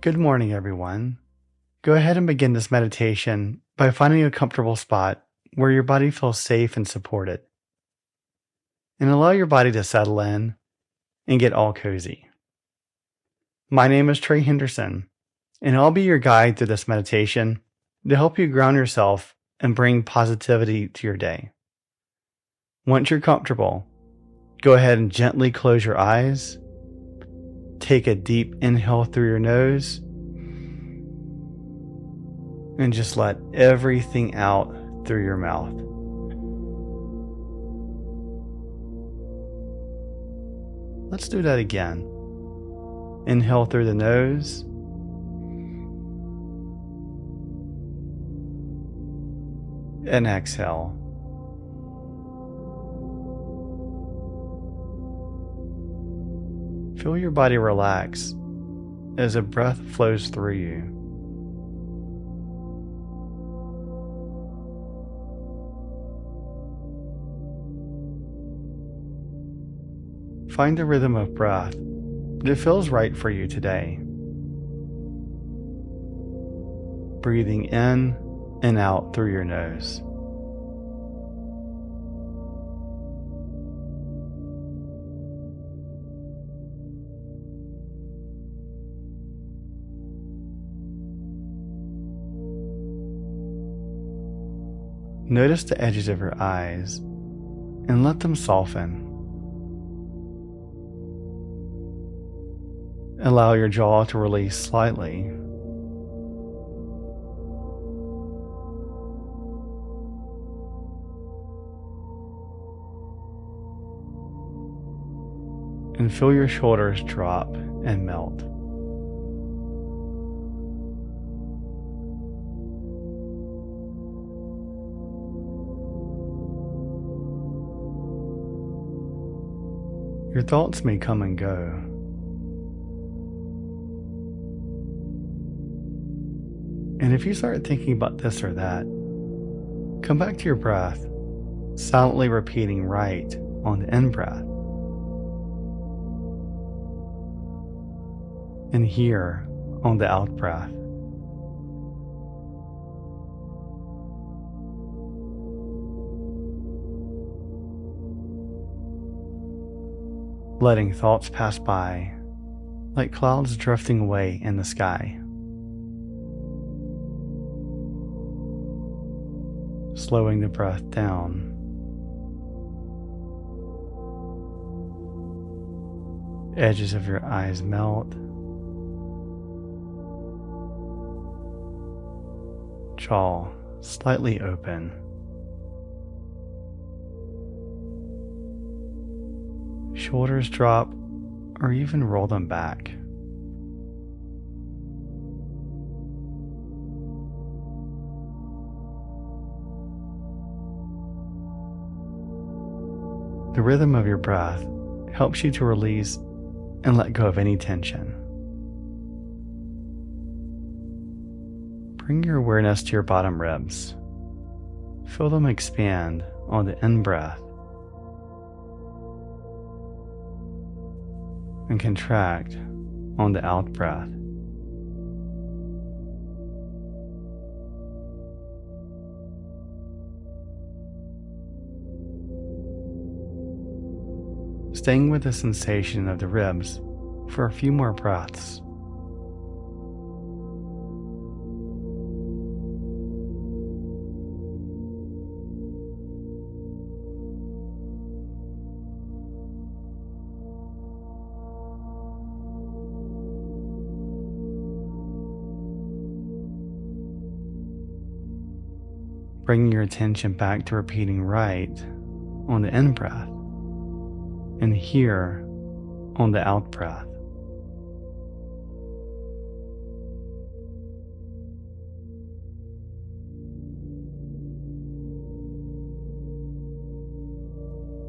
Good morning, everyone. Go ahead and begin this meditation by finding a comfortable spot where your body feels safe and supported. And allow your body to settle in and get all cozy. My name is Trey Henderson, and I'll be your guide through this meditation to help you ground yourself and bring positivity to your day. Once you're comfortable, go ahead and gently close your eyes. Take a deep inhale through your nose and just let everything out through your mouth. Let's do that again. Inhale through the nose and exhale. Feel your body relax as the breath flows through you. Find a rhythm of breath that feels right for you today. Breathing in and out through your nose. Notice the edges of your eyes and let them soften. Allow your jaw to release slightly. And feel your shoulders drop and melt. Your thoughts may come and go. And if you start thinking about this or that, come back to your breath, silently repeating right on the in-breath. And here on the out-breath. Letting thoughts pass by like clouds drifting away in the sky. Slowing the breath down. Edges of your eyes melt. Jaw slightly open. Shoulders drop or even roll them back. The rhythm of your breath helps you to release and let go of any tension. Bring your awareness to your bottom ribs. Feel them expand on the in-breath and contract on the out-breath. Staying with the sensation of the ribs for a few more breaths. Bringing your attention back to repeating right on the in-breath. And here on the out-breath.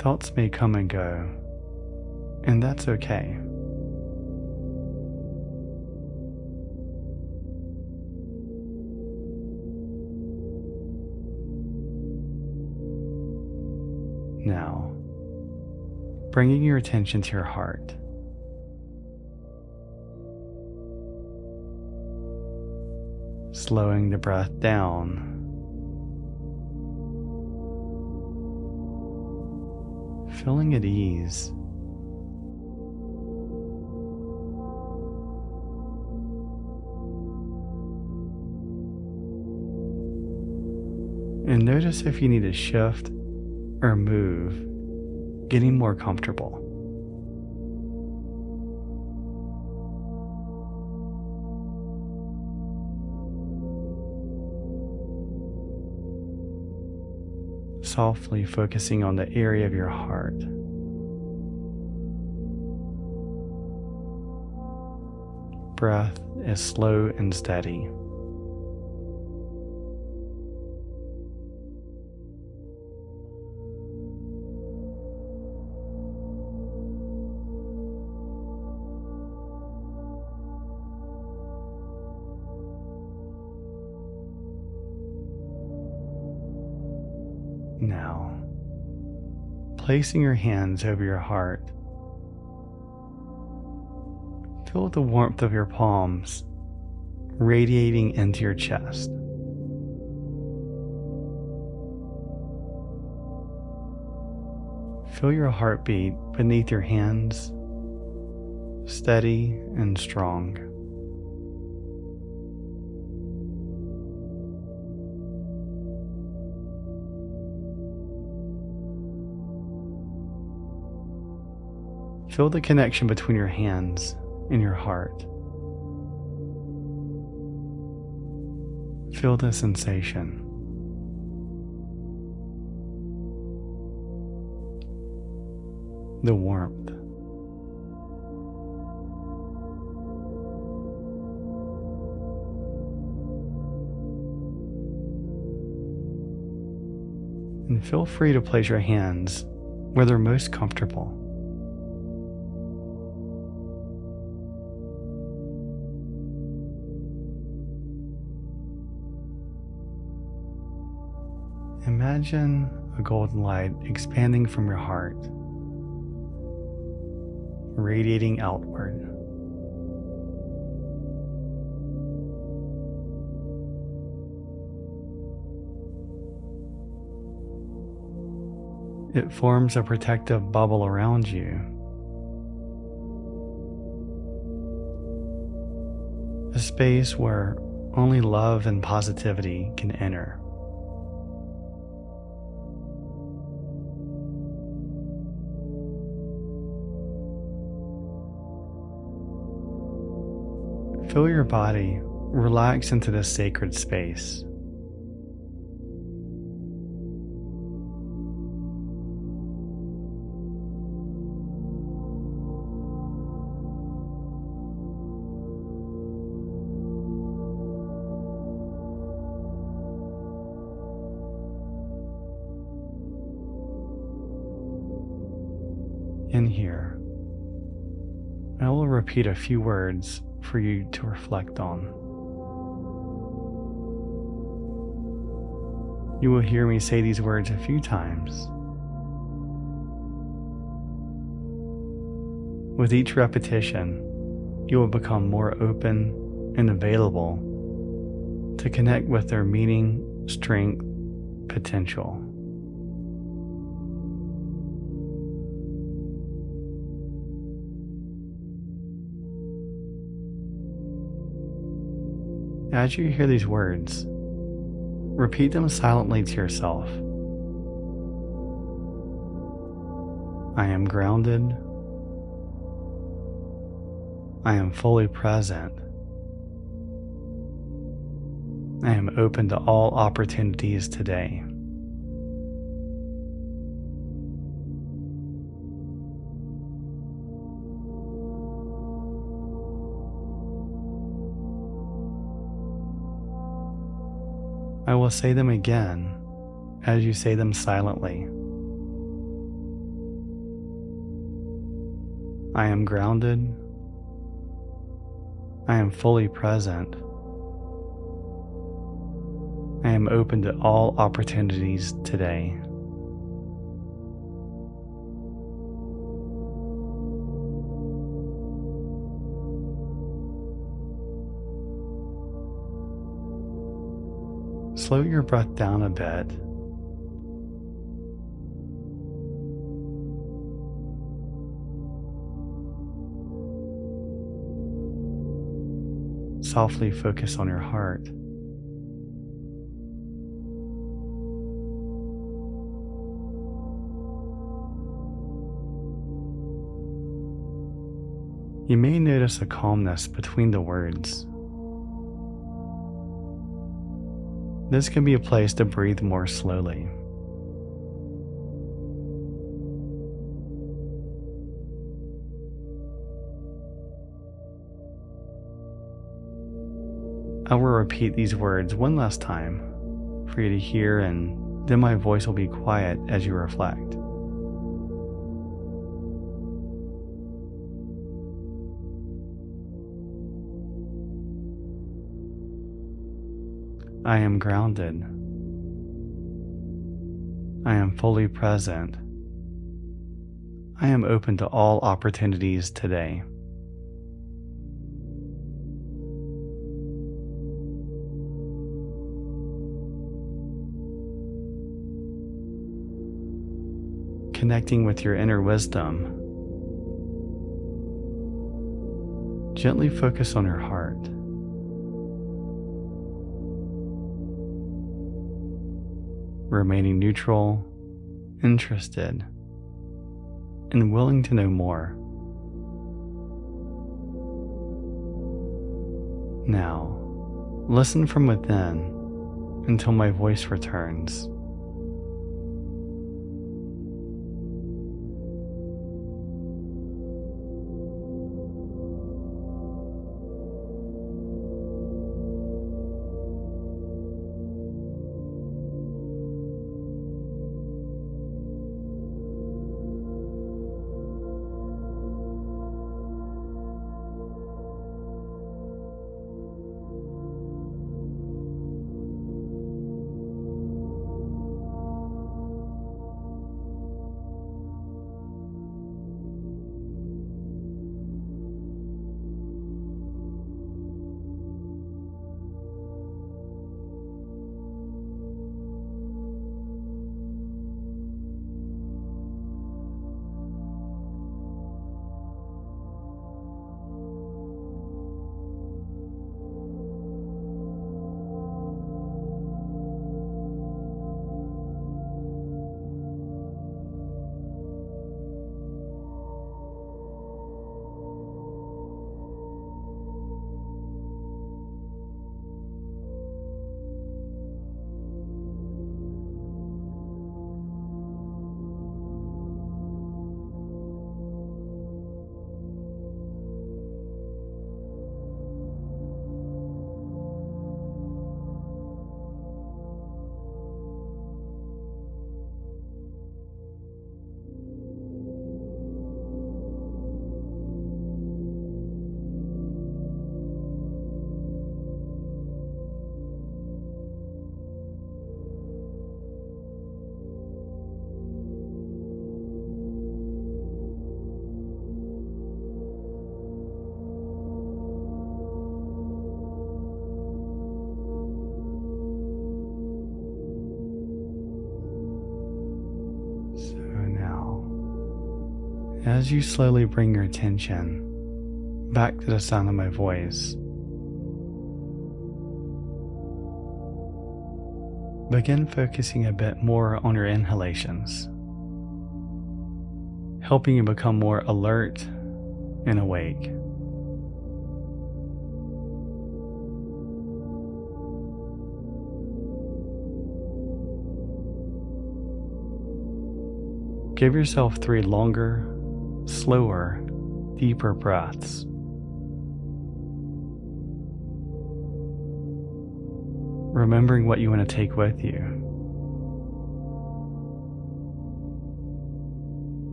Thoughts may come and go, and that's okay. Now, bringing your attention to your heart. slowing the breath down, feeling at ease. And notice if you need to shift or move, getting more comfortable. Softly focusing on the area of your heart. Breath is slow and steady. Now, placing your hands over your heart, feel the warmth of your palms radiating into your chest. Feel your heartbeat beneath your hands, steady and strong. Feel the connection between your hands and your heart. Feel the sensation. The warmth. And feel free to place your hands where they're most comfortable. Imagine a golden light expanding from your heart, radiating outward. It forms a protective bubble around you, a space where only love and positivity can enter. Feel your body relax into this sacred space. In here, I will repeat a few words for you to reflect on. You will hear me say these words a few times. With each repetition, you will become more open and available to connect with their meaning, strength, potential. As you hear these words, repeat them silently to yourself. I am grounded. I am fully present. I am open to all opportunities today. I will say them again as you say them silently. I am grounded. I am fully present. I am open to all opportunities today. Slow your breath down a bit. Softly focus on your heart. You may notice a calmness between the words. This can be a place to breathe more slowly. I will repeat these words one last time for you to hear, and then my voice will be quiet as you reflect. I am grounded. I am fully present. I am open to all opportunities today. Connecting with your inner wisdom, gently focus on your heart. Remaining neutral, interested, and willing to know more. Now, listen from within until my voice returns. As you slowly bring your attention back to the sound of my voice, begin focusing a bit more on your inhalations, helping you become more alert and awake. Give yourself 3 longer, slower, deeper breaths. Remembering what you want to take with you.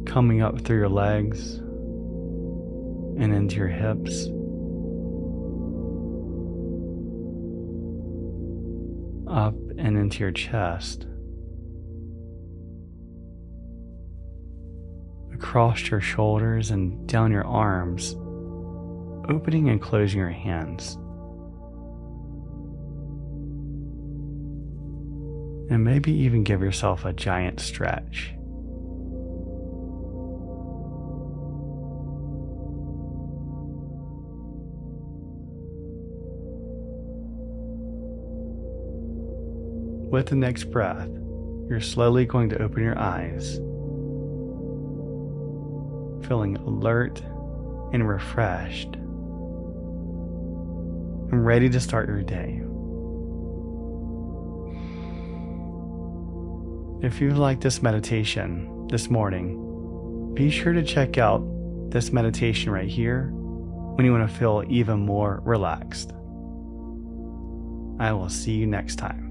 Coming up through your legs and into your hips, up and into your chest, across your shoulders and down your arms, opening and closing your hands. And maybe even give yourself a giant stretch. With the next breath, you're slowly going to open your eyes, feeling alert and refreshed, and ready to start your day. If you like this meditation this morning, be sure to check out this meditation right here when you want to feel even more relaxed. I will see you next time.